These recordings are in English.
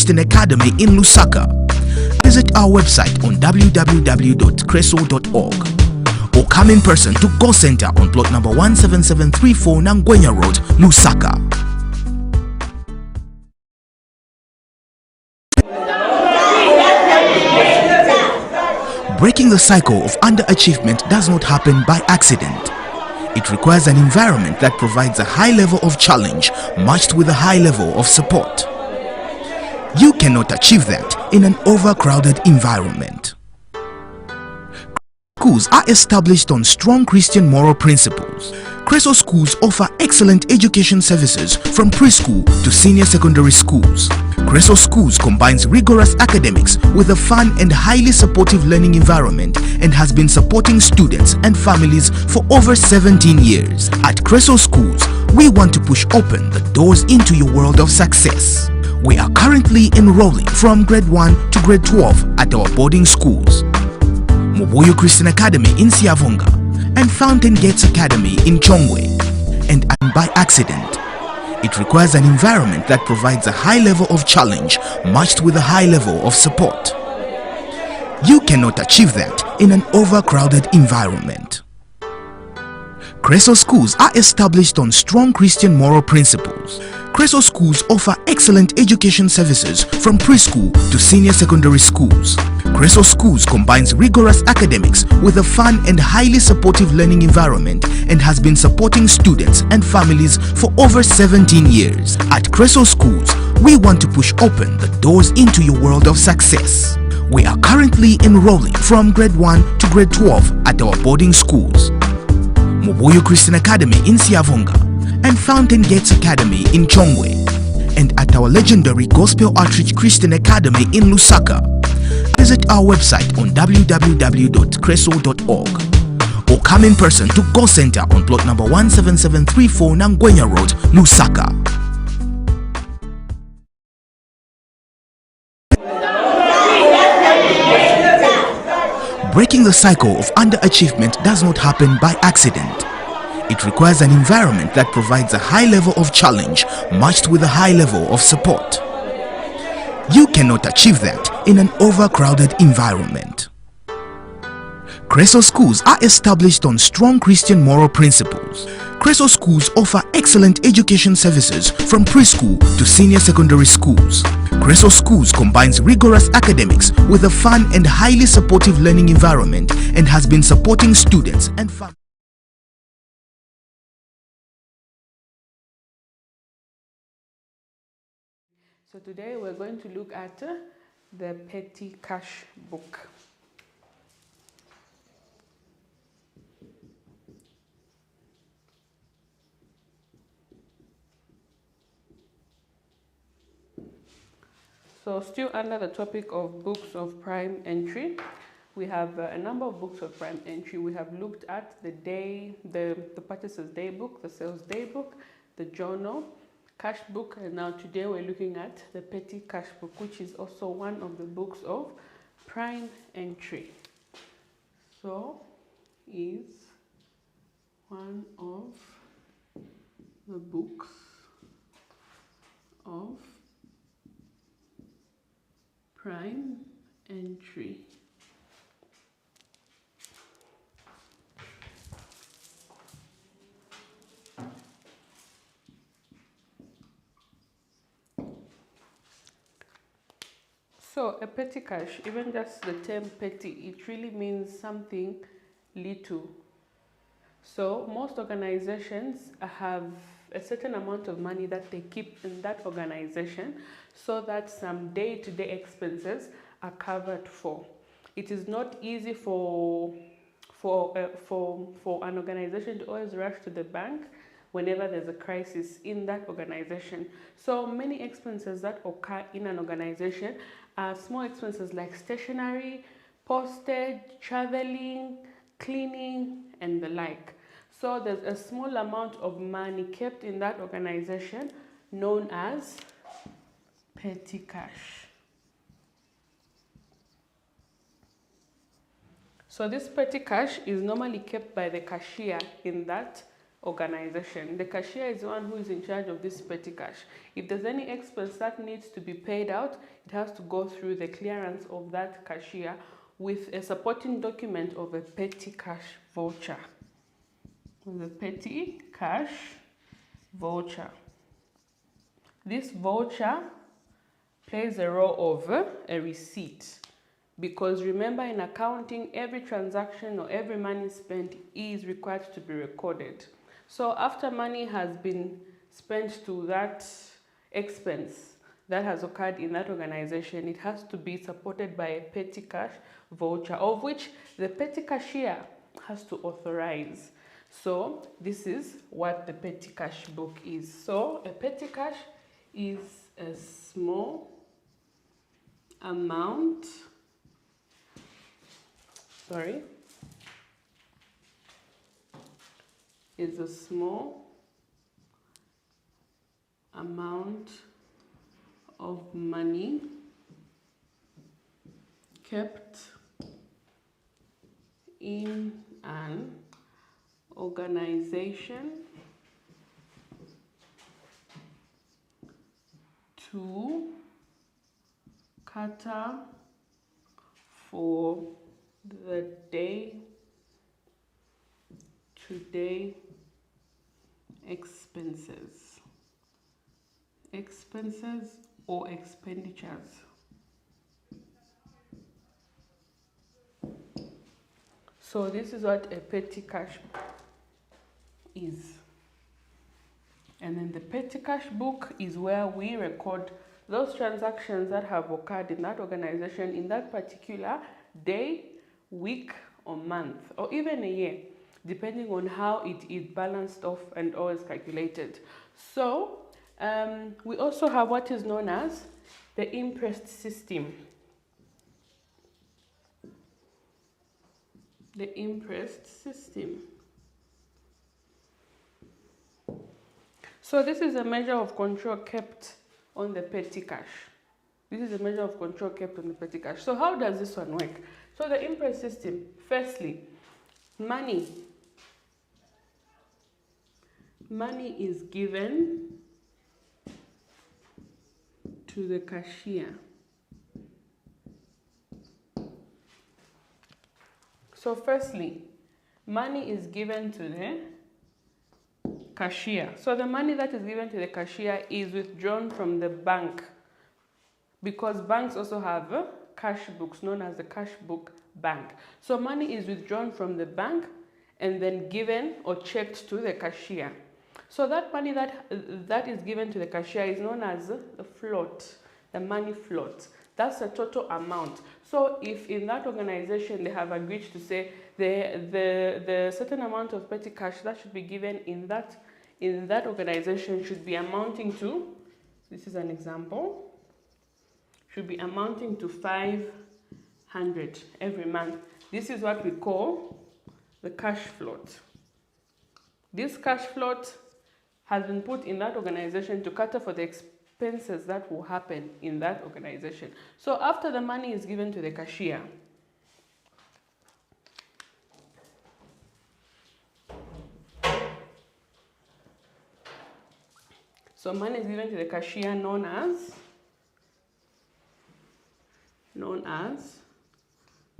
Christian Academy in Lusaka. Visit our website on www.creso.org or come in person to Go Center on plot number 17734 Nangwenya Road, Lusaka. Breaking the cycle of underachievement does not happen by accident. It requires an environment that provides a high level of challenge matched with a high level of support. You cannot achieve that in an overcrowded environment. Schools are established on strong Christian moral principles. Creso schools offer excellent education services from preschool to senior secondary schools. Creso schools combines rigorous academics with a fun and highly supportive learning environment and has been supporting students and families for over 17 years. At Creso schools, we want to push open the doors into your world of success. We are currently enrolling from grade 1 to grade 12 at our boarding schools. Moboyo Christian Academy in Siavonga and Fountain Gates Academy in Chongwe. And by accident, it requires an environment that provides a high level of challenge matched with a high level of support. You cannot achieve that in an overcrowded environment. Creso schools are established on strong Christian moral principles. Creso schools offer excellent education services from preschool to senior secondary schools. Creso schools combines rigorous academics with a fun and highly supportive learning environment and has been supporting students and families for over 17 years. At Creso schools, we want to push open the doors into your world of success. We are currently enrolling from grade 1 to grade 12 at our boarding schools. Moboyo Christian Academy in Siavonga and Fountain Gates Academy in Chongwe, and at our legendary Gospel Outreach Christian Academy in Lusaka. Visit our website on www.creso.org or come in person to Go Center on plot number 17734 Nangwenya Road, Lusaka. Breaking the cycle of underachievement does not happen by accident. It requires an environment that provides a high level of challenge matched with a high level of support. You cannot achieve that in an overcrowded environment. Creso schools are established on strong Christian moral principles. Creso schools offer excellent education services from preschool to senior secondary schools. Creso schools combines rigorous academics with a fun and highly supportive learning environment and has been supporting students and families. So today we're going to look at the petty cash book. So still under the topic of books of prime entry, we have a number of books of prime entry. We have looked at the purchaser's day book, the sales day book, the journal, cash book, and now today we're looking at the petty cash book, which is also one of the books of prime entry. So is one of the books of prime entry. So a petty cash, even just the term petty, it really means something little. So most organizations have a certain amount of money that they keep in that organization so that some day-to-day expenses are covered for. It is not easy for an organization to always rush to the bank whenever there's a crisis in that organization. So many expenses that occur in an organization are small expenses like stationery, postage, traveling, cleaning, and the like. So there's a small amount of money kept in that organization known as petty cash. So this petty cash is normally kept by the cashier in that organization. The cashier is the one who is in charge of this petty cash. If there's any expense that needs to be paid out, it has to go through the clearance of that cashier with a supporting document of a petty cash voucher. The petty cash voucher. This voucher plays a role of a receipt, because remember, in accounting, every transaction or every money spent is required to be recorded. So after money has been spent to that expense that has occurred in that organization, it has to be supported by a petty cash voucher, of which the petty cashier has to authorize. So this is what the petty cash book is. So a petty cash is a small amount, is a small amount of money kept in an organization to cater for the day-to-day expenses or expenditures. So this is what a petty cash is. And then the petty cash book is where we record those transactions that have occurred in that organization in that particular day, week, or month, or even a year, depending on how it is balanced off and always calculated. So we also have what is known as the imprest system. The imprest system. So this is a measure of control kept on the petty cash. This is a measure of control kept on the petty cash. So how does this one work? So the imprest system, firstly, money is given to the cashier. So firstly, money is given to the cashier. So the money that is given to the cashier is withdrawn from the bank, because banks also have cash books known as the cash book bank. So money is withdrawn from the bank and then given or checked to the cashier. So that money that is given to the cashier is known as the float, the money float. That's the total amount. So if in that organization they have agreed to say the certain amount of petty cash that should be given in that organization should be amounting to, this is an example, should be amounting to 500 every month. This is what we call the cash float. This cash float has been put in that organization to cater for the expenses that will happen in that organization. So after the money is given to the cashier, so money is given to the cashier known as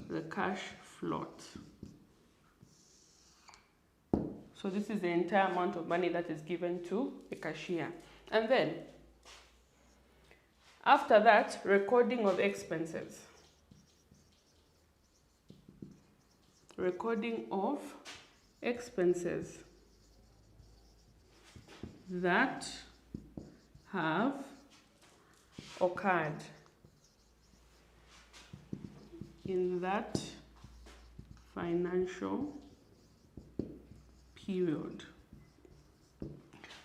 the cash float. So this is the entire amount of money that is given to the cashier. And then, after that, recording of expenses. Recording of expenses that have occurred in that financial period.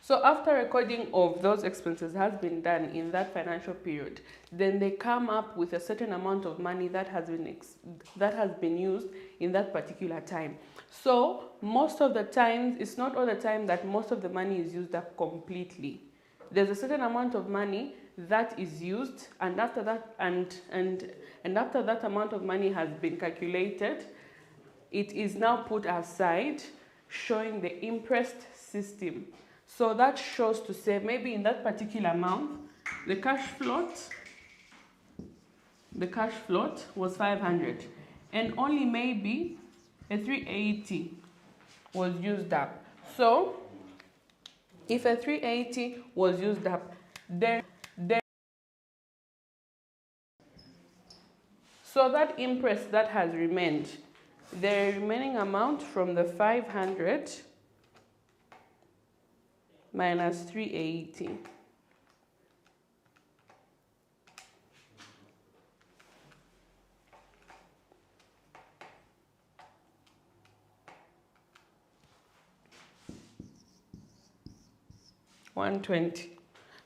So after recording of those expenses has been done in that financial period, then they come up with a certain amount of money that has been used in that particular time. So most of the times, it's not all the time that most of the money is used up completely. There's a certain amount of money that is used, and after that and after that amount of money has been calculated, it is now put aside, showing the imprest system. So that shows to say maybe in that particular month, the cash float the cash float was 500, and only maybe a 380 was used up. So if a 380 was used up, then so that interest that has remained, the remaining amount from the 500 minus 380. $120.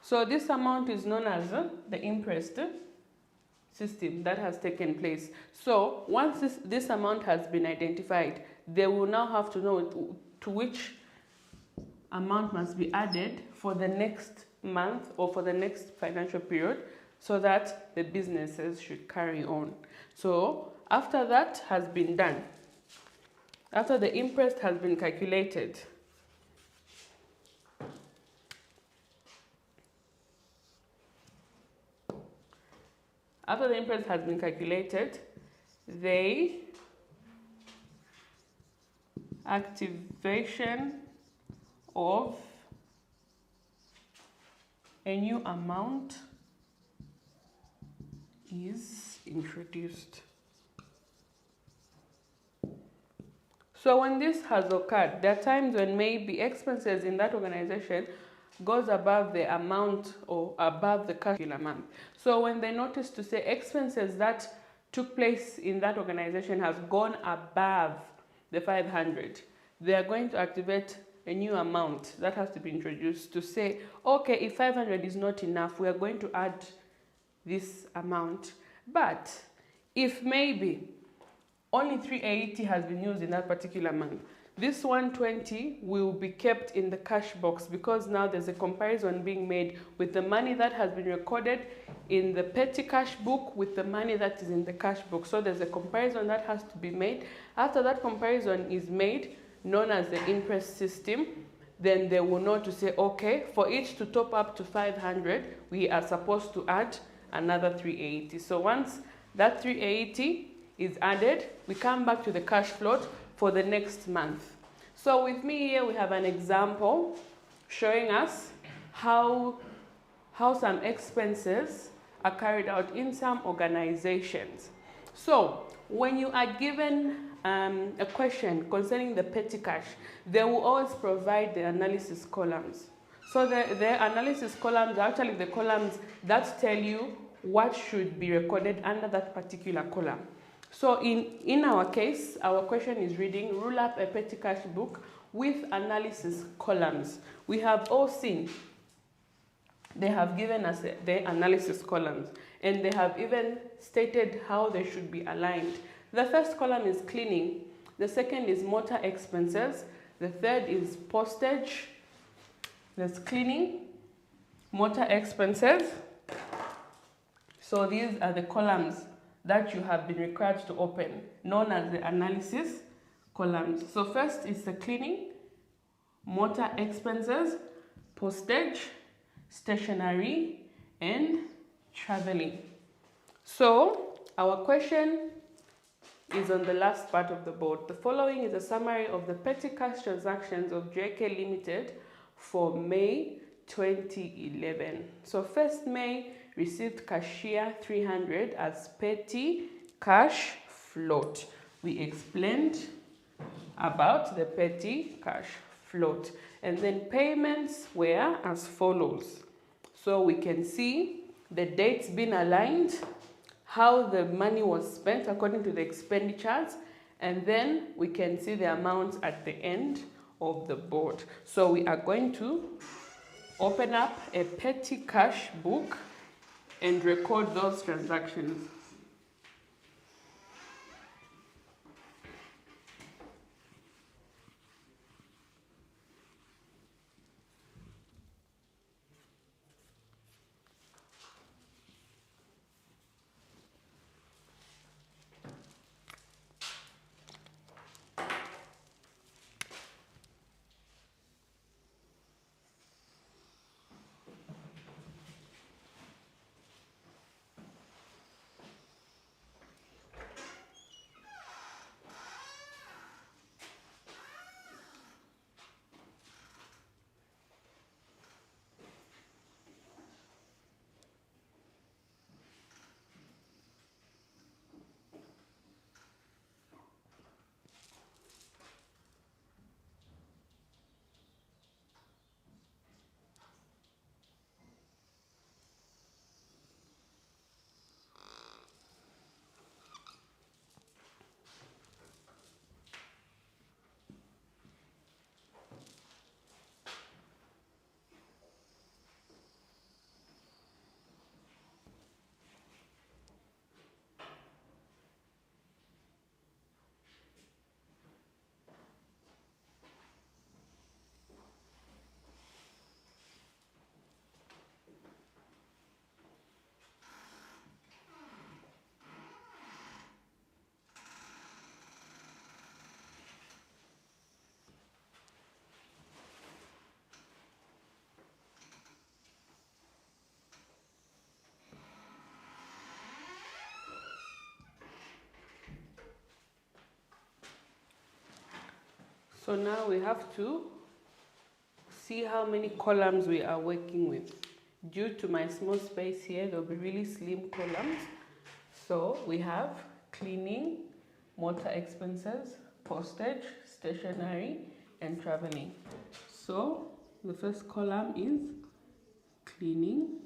So this amount is known as the interest system that has taken place. So once this amount has been identified, they will now have to know to which amount must be added for the next month or for the next financial period, so that the businesses should carry on. So after that has been done, after the interest has been calculated, the activation of a new amount is introduced. So when this has occurred, there are times when maybe expenses in that organization goes above the amount or above the cash amount. So when they notice to say expenses that took place in that organization has gone above the 500, they are going to activate a new amount that has to be introduced to say, okay, if 500 is not enough, we are going to add this amount. But if maybe only 380 has been used in that particular month, this 120 will be kept in the cash box, because now there's a comparison being made with the money that has been recorded in the petty cash book with the money that is in the cash book. So there's a comparison that has to be made. After that comparison is made, known as the interest system, then they will know to say, okay, for each to top up to 500, we are supposed to add another 380. So once that 380 is added, we come back to the cash float for the next month. So with me here, we have an example showing us how some expenses are carried out in some organizations. So when you are given a question concerning the petty cash, they will always provide the analysis columns. So the analysis columns are actually the columns that tell you what should be recorded under that particular column. So in our case, our question is reading, rule up a petty cash book with analysis columns. We have all seen they have given us the analysis columns, and they have even stated how they should be aligned. The first column is cleaning, the second is motor expenses, the third is postage. There's cleaning, motor expenses. So these are the columns that you have been required to open, known as the analysis columns. So first is the cleaning, motor expenses, postage, stationery, and traveling. So our question is on the last part of the board. The following is a summary of the petty cash transactions of JK Limited for May 2011. So first May received cashier 300 as petty cash float. We explained about the petty cash float. And then payments were as follows. So we can see the dates being aligned, how the money was spent according to the expenditures, and then we can see the amounts at the end of the board. So we are going to open up a petty cash book and record those transactions. So now we have to see how many columns we are working with. Due to my small space here, there will be really slim columns. So we have cleaning, motor expenses, postage, stationery, and traveling. So the first column is cleaning,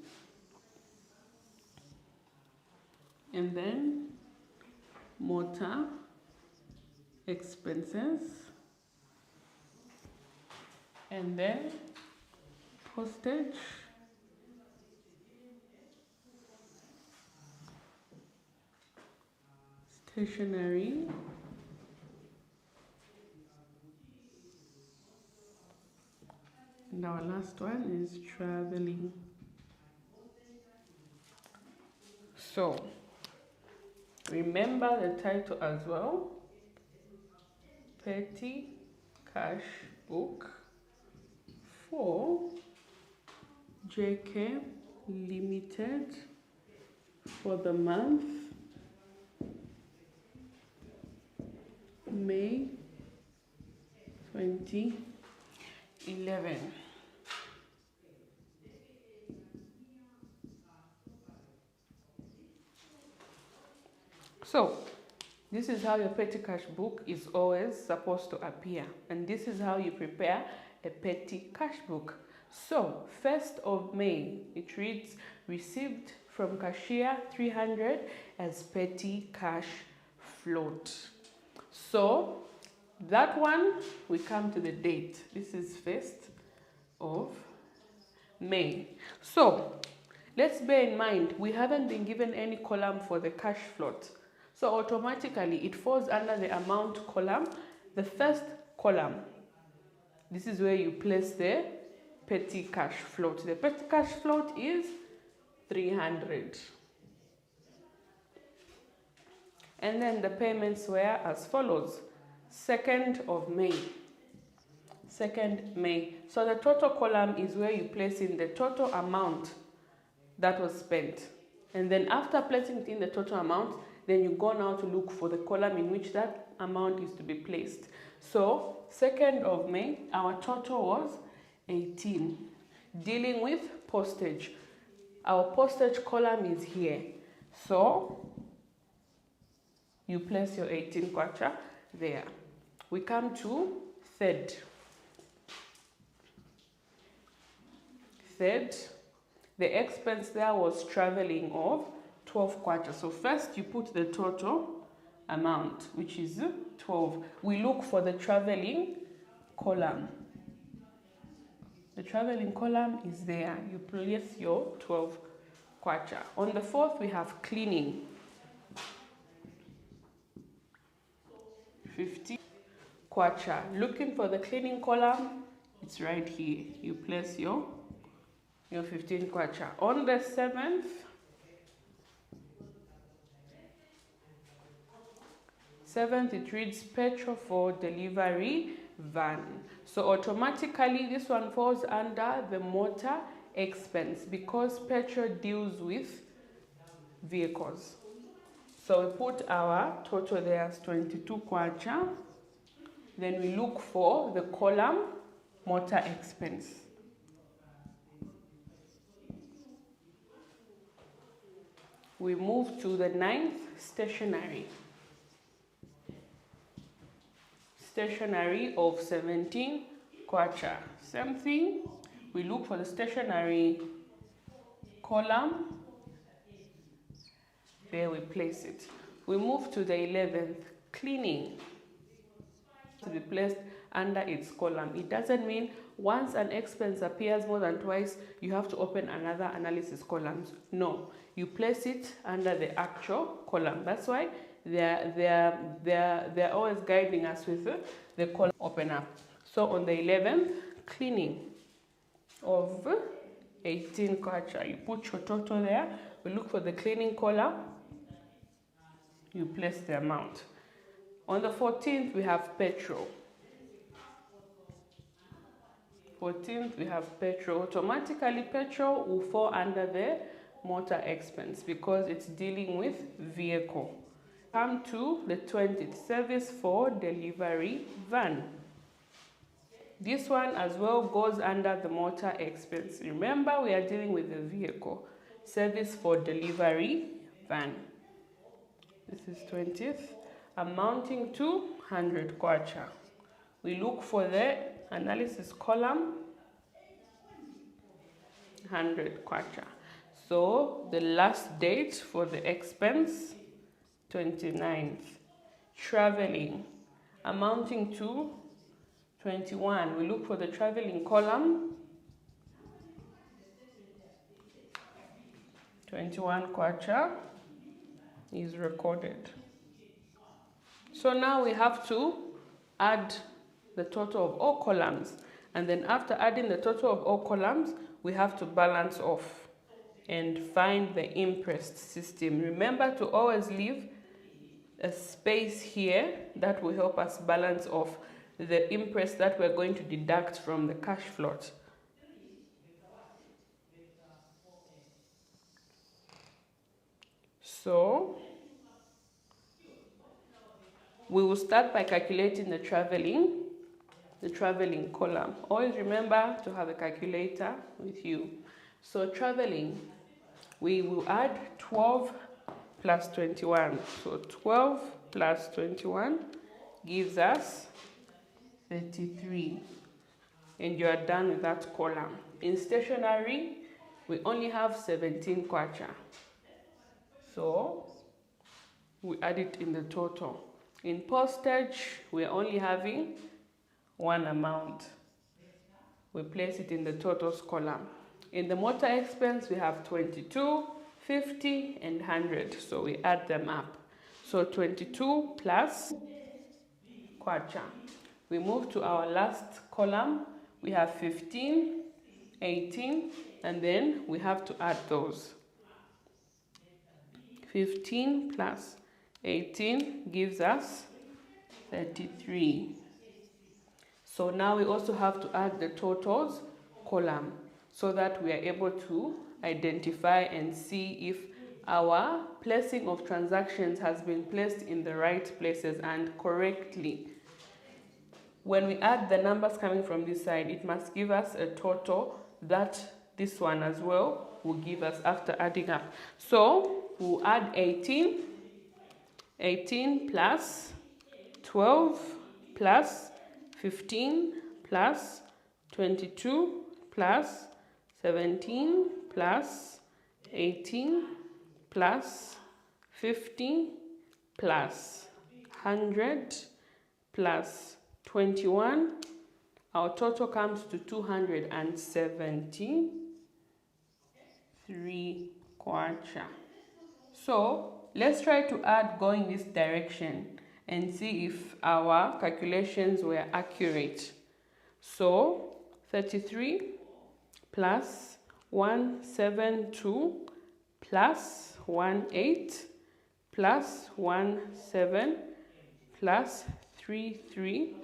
and then motor expenses, and then postage, stationery, and our last one is traveling. So remember the title as well: Petty Cash Book for JK Limited for the month May 2011. So this is how your petty cash book is always supposed to appear, and this is how you prepare a petty cash book. So 1st of May, it reads received from cashier 300 as petty cash float. So that one, we come to the date. This is 1st of May. So let's bear in mind, we haven't been given any column for the cash float. So automatically it falls under the amount column, the first column. This is where you place the petty cash float. The petty cash float is 300. And then the payments were as follows: 2nd of May. 2nd May. So the total column is where you place in the total amount that was spent. And then after placing it in the total amount, then you go now to look for the column in which that amount is to be placed. So 2nd of May, our total was 18. Dealing with postage, our postage column is here. So you place your 18 kwacha there. We come to 3rd. 3rd, the expense there was traveling of 12 kwacha. So first you put the total amount, which is 12. We look for the traveling column. The traveling column is there. You place your 12 kwacha. On the 4th, we have cleaning. 50 kwacha. Looking for the cleaning column, it's right here. You place your 15 kwacha. On the 7th, 7th, it reads petrol for delivery van. So automatically this one falls under the motor expense because petrol deals with vehicles. So we put our total there as 22 kwacha. Then we look for the column motor expense. We move to the 9th, stationery. Stationery of 17 kwacha. Same thing, we look for the stationery column. There we place it. We move to the 11th, cleaning, to be placed under its column. It doesn't mean once an expense appears more than twice, you have to open another analysis columns. No, you place it under the actual column. That's why they're always guiding us with the column opener. So on the 11th, cleaning of 18 kwacha. You put your total there. We look for the cleaning column. You place the amount. On the 14th, we have petrol. 14th, we have petrol. Automatically, petrol will fall under the motor expense because it's dealing with vehicle. Come to the 20th, service for delivery van. This one as well goes under the motor expense. Remember, we are dealing with the vehicle. Service for delivery van. This is 20th, amounting to 100 kwacha. We look for the analysis column, 100 kwacha. So the last date for the expense, 29th. Traveling, amounting to 21. We look for the traveling column, 21 kwacha is recorded. So now we have to add the total of all columns, and then after adding the total of all columns, we have to balance off and find the impressed system. Remember to always leave a space here that will help us balance off the imprest that we're going to deduct from the cash float. So we will start by calculating the traveling column. Always remember to have a calculator with you. So traveling, we will add 12 plus 21. So 12 plus 21 gives us 33. And you are done with that column. In stationery, we only have 17 kwacha. So we add it in the total. In postage, we're only having one amount. We place it in the totals column. In the motor expense, we have 22, 50, and 100. So we add them up. So 22 plus kwacha. We move to our last column. We have 15, 18, and then we have to add those. 15 plus 18 gives us 33. So now we also have to add the totals column so that we are able to identify and see if our placing of transactions has been placed in the right places and correctly. When we add the numbers coming from this side, it must give us a total that this one as well will give us after adding up. So we'll add 18 plus 12 plus 15 plus 22 plus 17 plus 18 plus 50 plus 100 plus 21. Our total comes to 273 kwacha. So let's try to add going this direction and see if our calculations were accurate. So 33 plus 172 plus 18 plus 17 plus 33.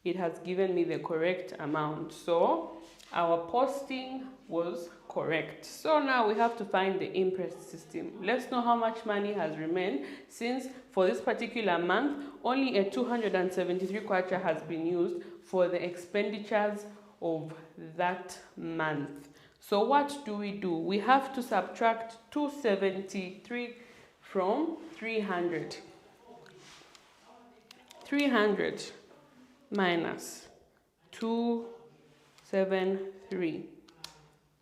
It has given me the correct amount. So our posting was correct. So now we have to find the imprest system. Let's know how much money has remained, since for this particular month only a 273 kwacha has been used for the expenditures of that month. So what do? We have to subtract 273 from 300. 300 minus 273.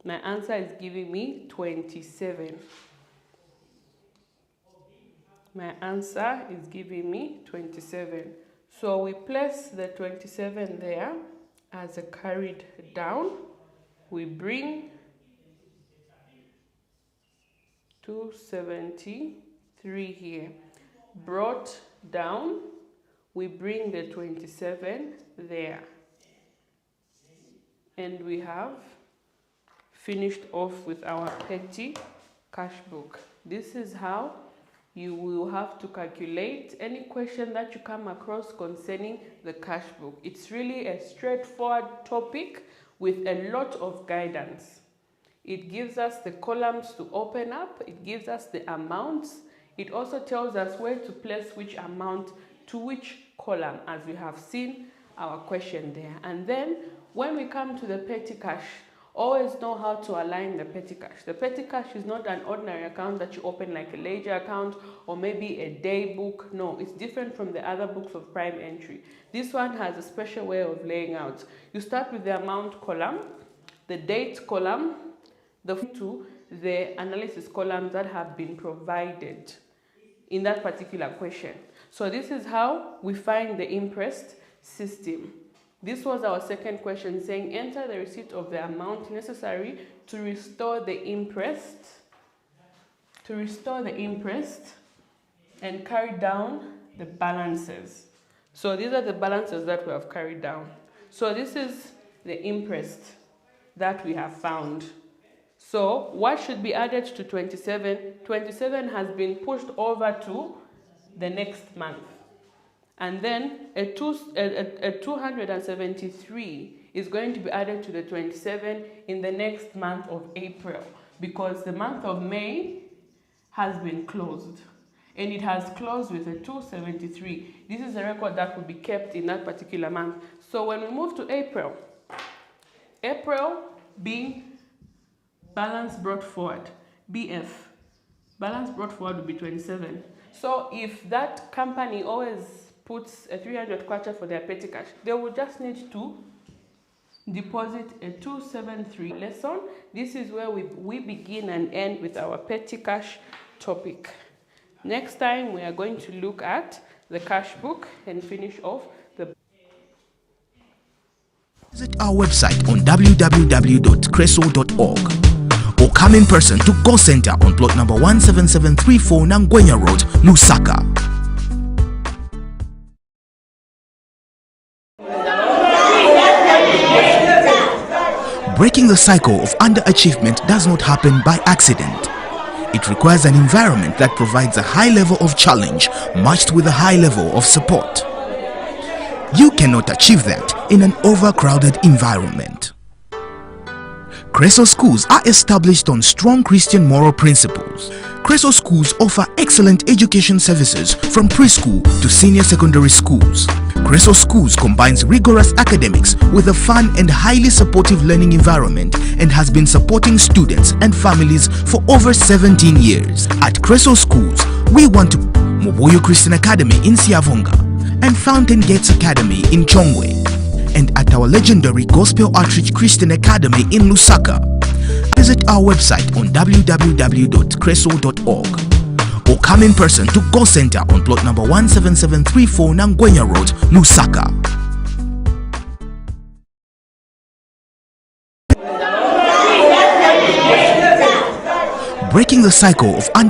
My answer is giving me 27. My answer is giving me 27. So we place the 27 there as a carried down. We bring 273 here. Brought down, we bring the 27 there. And we have finished off with our petty cash book. This is how you will have to calculate any question that you come across concerning the cash book. It's really a straightforward topic with a lot of guidance. It gives us the columns to open up. It gives us the amounts. It also tells us where to place which amount to which column. As we have seen, our question there. And then when we come to the petty cash, always know how to align the petty cash. The petty cash is not an ordinary account that you open like a ledger account or maybe a day book. No, it's different from the other books of prime entry. This one has a special way of laying out. You start with the amount column, the date column, the analysis columns that have been provided in that particular question. So this is how we find the imprest system. This was our second question, saying enter the receipt of the amount necessary to restore the imprest, and carry down the balances. So these are the balances that we have carried down. So this is the imprest that we have found. So what should be added to 27? 27 has been pushed over to the next month. And then a 273 is going to be added to the 27 in the next month of April, because the month of May has been closed. And it has closed with a 273. This is a record that will be kept in that particular month. So when we move to April, April being balance brought forward, BF, balance brought forward will be 27. So if that company always puts a 300 kwacha for their petty cash, they will just need to deposit a 273 lesson. This is where we begin and end with our petty cash topic. Next time we are going to look at the cash book and finish off the. Visit our website on www.creso.org or come in person to Call Center on plot number 17734 Nangwenya Road, Lusaka. Breaking the cycle of underachievement does not happen by accident. It requires an environment that provides a high level of challenge matched with a high level of support. You cannot achieve that in an overcrowded environment. Creso schools are established on strong Christian moral principles. Creso schools offer excellent education services from preschool to senior secondary schools. Creso schools combines rigorous academics with a fun and highly supportive learning environment and has been supporting students and families for over 17 years. At Creso schools, we want to Moboyo Christian Academy in Siavonga and Fountain Gates Academy in Chongwe, and at our legendary Gospel Outreach Christian Academy in Lusaka. Visit our website on www.creso.org or come in person to Call Center on plot number 17734 Nangwenya Road, Lusaka. Breaking the cycle of